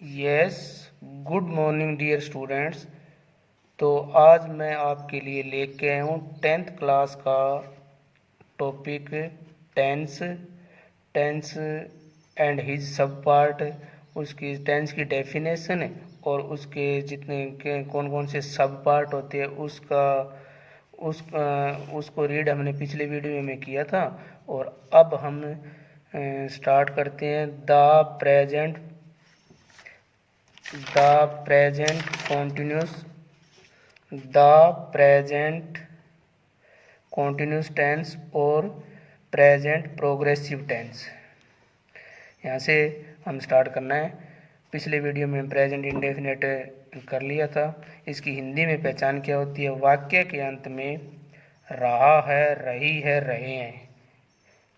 Yes, good morning dear students. तो आज मैं आपके लिए लेके आया हूँ 10th क्लास का topic tense. Tense and his sub part, उसकी टेंस की डेफिनेशन और उसके जितने के कौन कौन से सब पार्ट होते हैं उसको रीड हमने पिछले वीडियो में किया था। और अब हम स्टार्ट करते हैं the present continuous the present continuous tense और प्रेजेंट प्रोग्रेसिव टेंस। यहाँ से हम स्टार्ट करना है। पिछले वीडियो में प्रेजेंट इंडेफिनिट कर लिया था। इसकी हिंदी में पहचान क्या होती है? वाक्य के अंत में रहा है, रही है, रहे हैं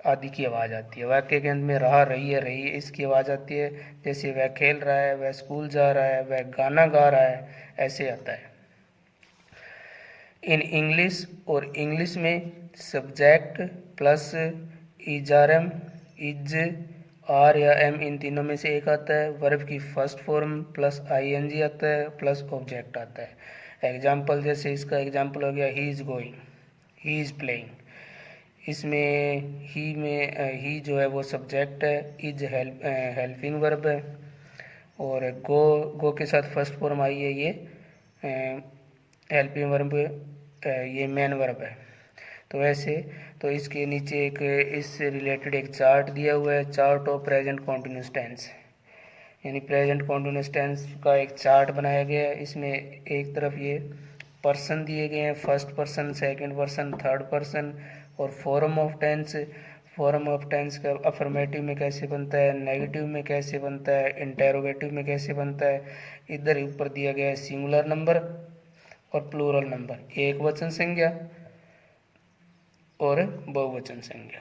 आदि की आवाज़ आती है। वाक्य के अंत में रहा, रही है इसकी आवाज़ आती है। जैसे वह खेल रहा है, वह स्कूल जा रहा है, वह गाना गा रहा है, ऐसे आता है। इन इंग्लिश और इंग्लिश में subject plus is are am, is, are या एम, इन तीनों में से एक आता है। वर्ब की फर्स्ट फॉर्म प्लस आईएनजी आता है प्लस ऑब्जेक्ट आता है। एग्जाम्पल, जैसे इसका एग्जाम्पल हो गया he is going, he is playing. इसमें ही जो है वो सब्जेक्ट है, इज हेल्पिंग वर्ब है और गो के साथ फर्स्ट फॉर्म आई है, ये हेल्पिंग वर्ब, ये मेन वर्ब है। तो ऐसे तो इसके नीचे एक इससे रिलेटेड एक चार्ट दिया हुआ है, chart of present continuous tense, यानी प्रेजेंट कॉन्टिन्यूस टेंस का एक चार्ट बनाया गया है। इसमें एक तरफ ये पर्सन दिए गए हैं, first person, second person, third person, और form of tense. Form of tense का अफर्मेटिव में कैसे बनता है, नेगेटिव में कैसे बनता है, इंटेरोगेटिव में कैसे बनता है। इधर ऊपर दिया गया है सिंगुलर नंबर और प्लूरल नंबर, एक वचन संज्ञा और बहुवचन संज्ञा।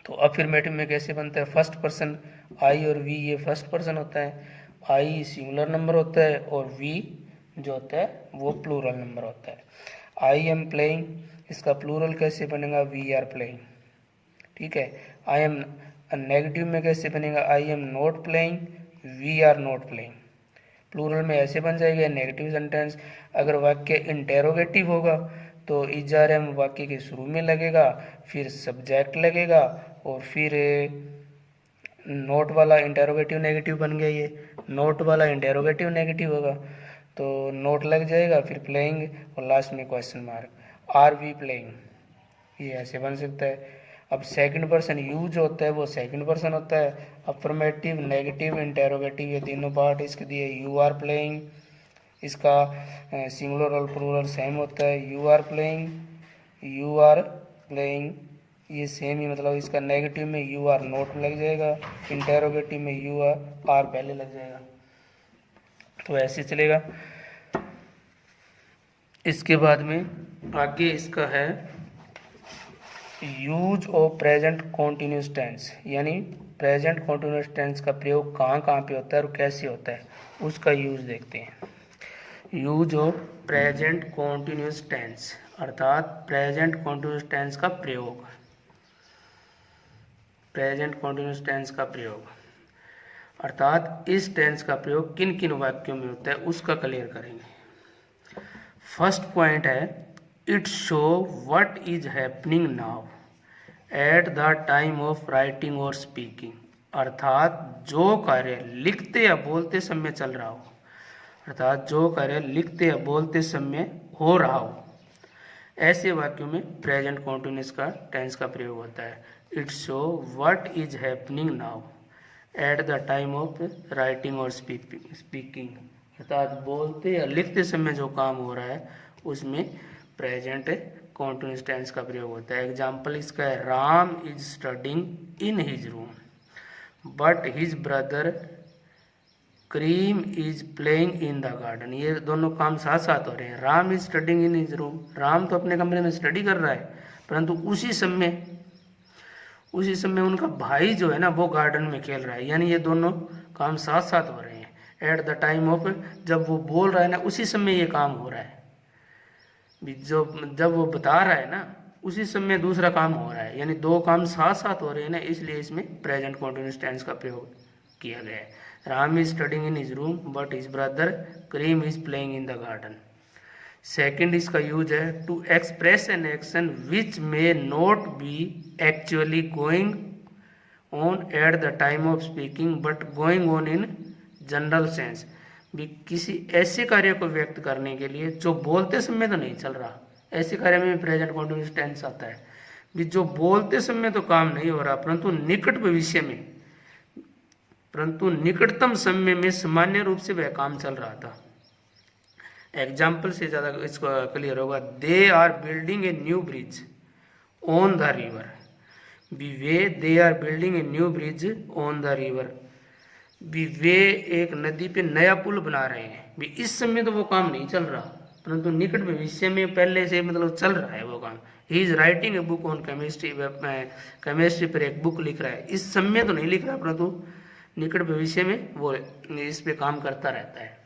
तो अफर्मेटिव में कैसे बनता है? फर्स्ट पर्सन आई और वी, ये फर्स्ट पर्सन होता है, आई सिंगुलर नंबर होता है और वी जो होता है वो प्लूरल नंबर होता है। आई एम प्लेइंग, इसका प्लूरल कैसे बनेगा? We are playing. ठीक है। आई एम नेगेटिव में कैसे बनेगा? I am not playing, we are not playing. Plural में ऐसे बन जाएगा नेगेटिव सेंटेंस। अगर वाक्य इंटेरोगेटिव होगा तो इजार एम वाक्य के शुरू में लगेगा, फिर सब्जेक्ट लगेगा और फिर नोट वाला इंटेरोगेटिव नेगेटिव बन गया। ये नोट वाला इंटेरोगेटिव नेगेटिव होगा तो नोट लग जाएगा, फिर प्लेइंग और लास्ट में question mark, are we playing, ये ऐसे बन सकता है। अब सेकंड पर्सन यू जो होता है वो सेकंड पर्सन होता है। अफर्मेटिव, नेगेटिव, इंटेरोगेटिव, ये तीनों पार्ट इसके दिए। यू आर प्लेइंग, इसका सिंगुलर और प्लूरल सेम होता है। You are playing, you are playing, ये सेम ही, मतलब इसका नेगेटिव में यू आर नोट लग जाएगा, इंटेरोगेटिव में यू आर पहले लग जाएगा। तो ऐसे चलेगा। इसके बाद में आगे इसका है use of present continuous tense, यानी प्रेजेंट कॉन्टिन्यूस टेंस का प्रयोग कहाँ कहाँ पे होता है और कैसे होता है, उसका यूज देखते हैं। Use of present continuous tense, अर्थात प्रेजेंट कॉन्टिन्यूस टेंस का प्रयोग। प्रेजेंट कॉन्टिन्यूस टेंस का प्रयोग अर्थात इस टेंस का प्रयोग किन किन वाक्यों में होता है उसका क्लियर करेंगे। फर्स्ट पॉइंट है, it show what is happening now at the time of writing और स्पीकिंग, अर्थात जो कार्य लिखते या बोलते समय चल रहा हो, अर्थात जो कार्य लिखते या बोलते समय हो रहा हो, ऐसे वाक्यों में प्रेजेंट कॉन्टिन्यूस का टेंस का प्रयोग होता है। It show what is happening now at the time of writing और स्पीकिंग, अर्थात बोलते या लिखते समय जो काम हो रहा है उसमें प्रेजेंट कॉन्टिन्यूस टेंस का प्रयोग होता है। एग्जाम्पल इसका है, Ram is studying in his room but his brother cream is playing in the garden. ये दोनों काम साथ साथ हो रहे हैं। Ram is studying in his room, Ram तो अपने कमरे में स्टडी कर रहा है, परंतु उसी समय उनका भाई जो है ना वो गार्डन में खेल रहा है, यानी ये दोनों काम साथ साथ हो रहे हैं। एट द टाइम ऑफ, जब वो बोल रहा है ना उसी समय ये काम हो रहा है, जब वो बता रहा है ना उसी समय दूसरा काम हो रहा है, यानी दो काम साथ साथ हो रहे हैं ना, इसलिए इसमें प्रेजेंट कॉन्टिन्यूस टेंस का प्रयोग किया गया है। Ram is studying in his room but his brother Karim is playing in the garden. Second इसका यूज है to express an action which may not be actually going on at the time of speaking but going on in general sense. भी किसी ऐसे कार्य को व्यक्त करने के लिए जो बोलते समय तो नहीं चल रहा, ऐसे कार्य में प्रेजेंट कंटिन्यूअस टेंस आता है। भी जो बोलते समय तो काम नहीं हो रहा परंतु निकट भविष्य में, परंतु निकटतम समय में सामान्य रूप से वह काम चल रहा था। एग्जाम्पल से ज़्यादा इसको क्लियर होगा। They are building a new bridge on the river. They are building a new bridge on the river. वे एक नदी पे नया पुल बना रहे हैं। भी इस समय तो वो काम नहीं चल रहा परंतु निकट भविष्य में पहले से मतलब चल रहा है वो काम। He is writing a book on chemistry. Chemistry पर एक बुक लिख रहा है, इस समय तो नहीं लिख रहा परंतु निकट भविष्य में वो इस पे काम करता रहता है।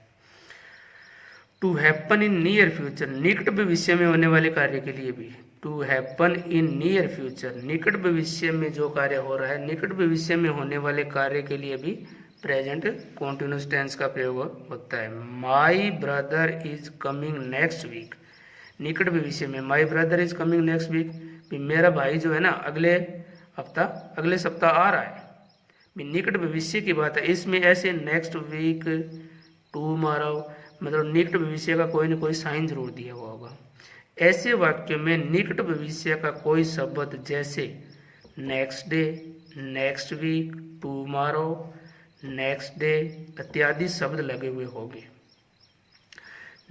To happen in near future, निकट भविष्य में होने वाले कार्य के लिए भी। To happen in near future, निकट भविष्य में जो कार्य हो रहा है, निकट भविष्य में होने वाले कार्य के लिए भी प्रेजेंट कॉन्टिन्यूस टेंस का प्रयोग होता है। My brother is coming next week, निकट भविष्य में my brother is coming next week, मेरा भाई जो है ना अगले सप्ताह आ रहा है। निकट भविष्य की बात है, इसमें ऐसे नेक्स्ट वीक, टुमारो, मतलब निकट भविष्य का कोई न कोई साइन जरूर दिया हुआ होगा। ऐसे वाक्य में निकट भविष्य का कोई शब्द जैसे next day, next week, tomorrow, next day इत्यादि शब्द लगे हुए होंगे।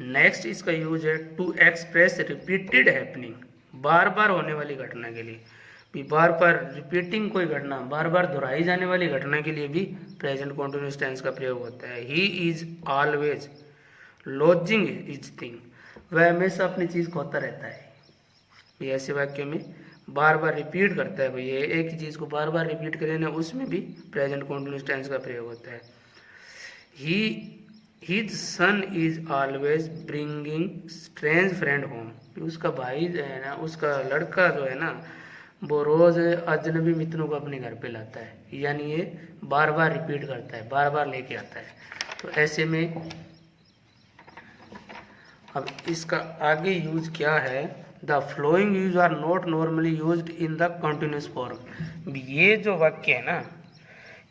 नेक्स्ट इसका यूज है टू एक्सप्रेस रिपीटेड हैपनिंग, बार बार होने वाली घटना के लिए भी, बार बार रिपीटिंग कोई घटना, बार बार दोहराई जाने वाली घटना के लिए भी प्रेजेंट कॉन्टिन्यूअस टेंस का प्रयोग होता है। He is always lodging is thing, वह हमेशा अपनी चीज खोता रहता है। ये ऐसे वाक्य में बार बार रिपीट करता है भाई, ये एक ही चीज को बार बार रिपीट करे ना, उसमें भी प्रेजेंट कॉन्टिन्यूअस टेंस का प्रयोग होता है। His son is always bringing strange friend home, उसका भाई जो है ना, उसका लड़का जो है ना, वो रोज अजनबी मित्रों को अपने घर पे लाता है, यानी ये बार बार रिपीट करता है, बार बार लेके आता है। तो ऐसे में अब इसका आगे यूज क्या है, the flowing use are not normally used in the continuous form. ये जो वाक्य है ना,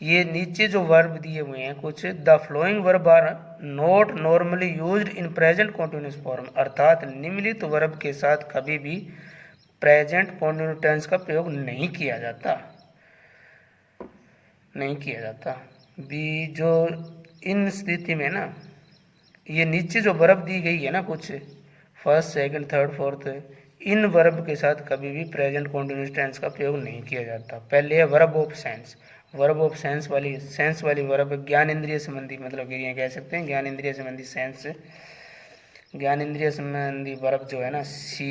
ये नीचे जो वर्ब दिए हुए हैं कुछ, the flowing verb are not normally used in present continuous form, अर्थात निम्नलिखित वर्ब के साथ कभी भी प्रेजेंट कंटिन्यूअस टेंस का प्रयोग नहीं किया जाता भी। जो इन स्थिति में ना, ये नीचे जो वर्ब दी गई है ना कुछ, फर्स्ट, सेकंड, थर्ड, फोर्थ, इन वर्ब के साथ कभी भी प्रेजेंट कंटिन्यूअस टेंस का प्रयोग नहीं किया जाता। पहले है verb of sense, verb of sense वाली वर्ब ज्ञान इंद्रिय संबंधी, मतलब क्रिया कह सकते हैं, ज्ञान इंद्रिय संबंधी सेंस, ज्ञान इंद्रिय संबंधी वर्ब जो है ना, see,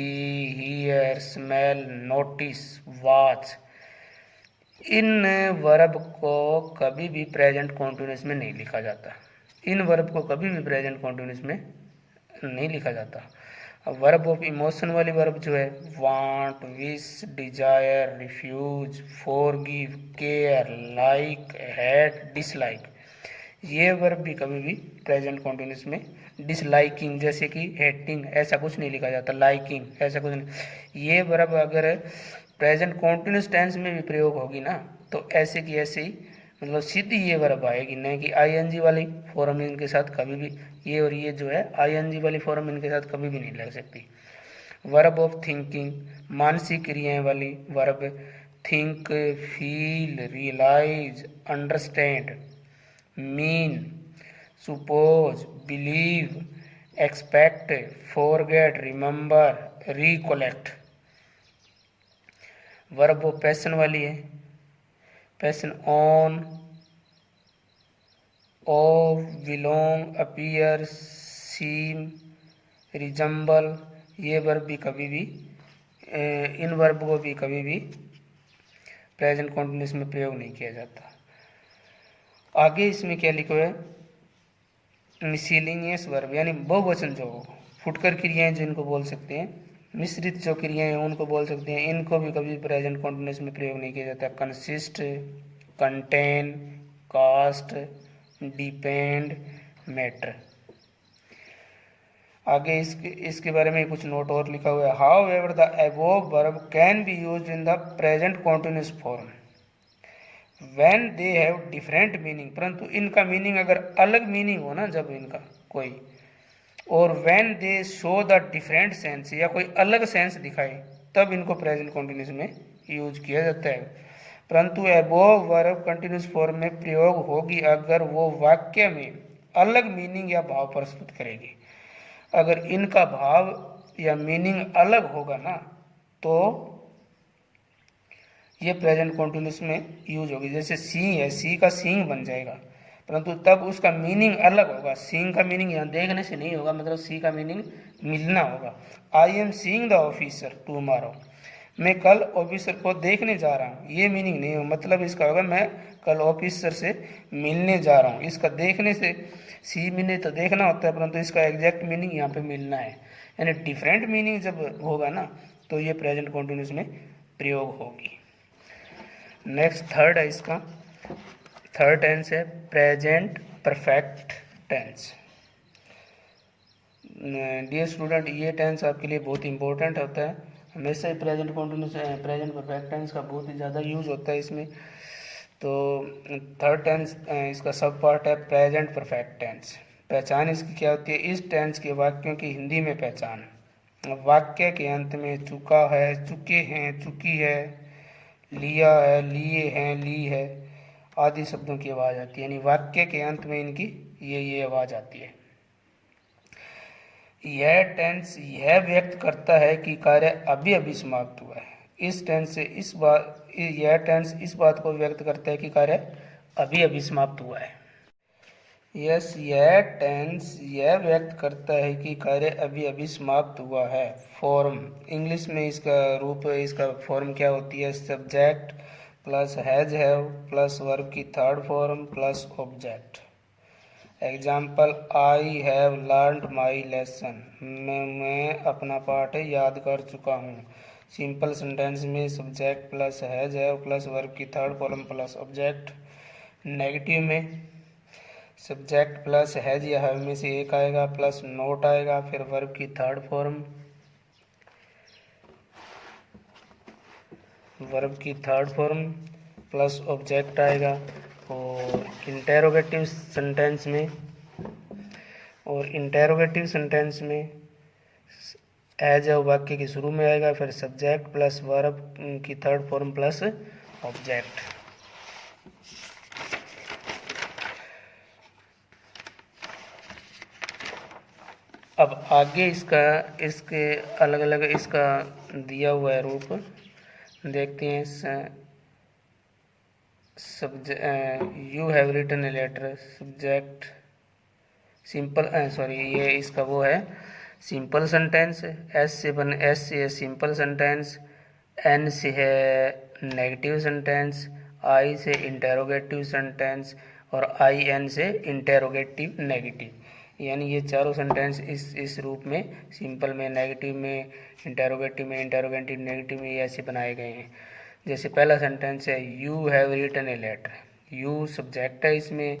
hear, smell, notice, watch, इन वर्ब को कभी भी प्रेजेंट कॉन्टिन्यूअस में नहीं लिखा जाता। इन वर्ब को कभी भी प्रेजेंट कॉन्टिन्यूअस में नहीं लिखा जाता। अब वर्ब ऑफ इमोशन वाली वर्ब जो है, want, wish, desire, refuse, forgive, care, like, hate, dislike, ये वर्ब भी कभी भी प्रेजेंट कॉन्टिन्यूअस में, डिसलाइकिंग जैसे कि हेटिंग, ऐसा कुछ नहीं लिखा जाता, लाइकिंग ऐसा कुछ नहीं। ये वर्ब अगर प्रेजेंट कॉन्टिन्यूअस टेंस में भी प्रयोग होगी ना, तो ऐसे की ऐसे ही मतलब सीधी ये वर्ब आएगी, नहीं कि आईएनजी वाली फॉर्म इनके साथ कभी भी, ये और ये जो है आईएनजी वाली फॉर्म इनके साथ कभी भी नहीं लग सकती। वर्ब ऑफ थिंकिंग, मानसिक क्रियाएं वाली verb, think, feel, realise, understand, mean, suppose, believe, expect, forget, remember, recollect. Verb of passion वाली है, passion, on, off, belong, appear, seem, resemble, ये वर्ब भी कभी भी, इन वर्ब को भी कभी भी प्रेजेंट कॉन्टिन्यूअस में प्रयोग नहीं किया जाता। आगे इसमें क्या लिखा है, मिसलेनियस वर्ब, यानी बहुवचन जो फुटकर क्रियाएं जिनको बोल सकते हैं, मिश्रित जो क्रियाएं हैं उनको बोल सकते हैं, इनको भी कभी प्रेजेंट कॉन्टिन्यूअस में प्रयोग नहीं किया जाता। Consist, contain, cost, depend, matter. आगे इसके बारे में कुछ नोट और लिखा हुआ है। How ever the above verb can be used in the present continuous form when they have different meaning, परंतु इनका मीनिंग अगर अलग मीनिंग हो ना जब इनका कोई, और when they show the different sense, या कोई अलग सेंस दिखाए, तब इनको प्रेजेंट कॉन्टिन्यूस में यूज किया जाता है। परंतु अबोव वर्ब कंटिन्यूस फॉर्म में प्रयोग होगी अगर वो वाक्य में अलग मीनिंग या भाव प्रस्तुत करेगी। अगर इनका भाव या मीनिंग अलग होगा ना तो ये प्रेजेंट कॉन्टिन्यूस में यूज होगी। जैसे सी है, सी का सींग बन जाएगा, परंतु तब उसका मीनिंग अलग होगा। सींग का मीनिंग यहाँ देखने से नहीं होगा, मतलब सी का मीनिंग मिलना होगा। I am seeing the officer tomorrow, मैं कल ऑफिसर को देखने जा रहा हूँ, ये मीनिंग नहीं हो, मतलब इसका होगा मैं कल ऑफिसर से मिलने जा रहा हूँ। इसका देखने से सी मीनिंग तो देखना होता है, परंतु इसका एग्जैक्ट मीनिंग यहाँ पे मिलना है। यानी डिफरेंट मीनिंग जब होगा ना तो ये प्रेजेंट कॉन्टिन्यूस में प्रयोग होगी। नेक्स्ट थर्ड है इसका, थर्ड टेंस है present perfect tense. Dear student, ये टेंस आपके लिए बहुत इंपॉर्टेंट होता है। हमेशा ही present continuous present perfect tense का बहुत ही ज़्यादा यूज होता है इसमें। तो थर्ड टेंस इसका सब पार्ट है प्रेजेंट परफेक्ट टेंस। पहचान इसकी क्या होती है? इस टेंस के वाक्यों की हिंदी में पहचान, वाक्य के अंत में चुका है, चुके हैं, चुकी है, लिया है, लिए हैं, ली है आदि शब्दों की आवाज़ आती है। यानी वाक्य के अंत में इनकी ये आवाज़ आती है। यह टेंस यह व्यक्त करता है कि कार्य अभी अभी समाप्त हुआ है। इस टेंस से यह टेंस इस बात को व्यक्त करता है कि कार्य अभी अभी समाप्त हुआ है। यस, यह टेंस यह व्यक्त करता है कि कार्य अभी अभी समाप्त हुआ है। फॉर्म, इंग्लिश में इसका रूप, इसका फॉर्म क्या होती है? Subject plus has have plus verb की third form plus object. Example, I have learned my lesson, मैं अपना पाठ याद कर चुका हूँ। सिंपल सेंटेंस में subject plus has have plus verb की third form plus object. Negative में सब्जेक्ट प्लस हैज या हैव में से एक आएगा प्लस नोट आएगा, फिर वर्ब की थर्ड फॉर्म, वर्ब की थर्ड फॉर्म प्लस ऑब्जेक्ट आएगा। और इंटेरोगेटिव सेंटेंस में एज है वाक्य के शुरू में आएगा, फिर सब्जेक्ट प्लस वर्ब की थर्ड फॉर्म प्लस ऑब्जेक्ट। अब आगे इसके अलग अलग इसका दिया हुआ है रूप देखते हैं। You have written a letter, subject simple ये इसका वो है सिंपल सेंटेंस। एस से सिंपल सेंटेंस, एन से है नेगेटिव सेंटेंस, आई से इंटेरोगेटिव सेंटेंस और आई एन से इंटेरोगेटिव नेगेटिव। यानी ये चारों सेंटेंस इस रूप में, सिंपल में, नेगेटिव में, इंटेरोगेटिव में, इंटेरोगेटिव नेगेटिव में ऐसे बनाए गए हैं। जैसे पहला सेंटेंस है you have written a letter, you subject है इसमें,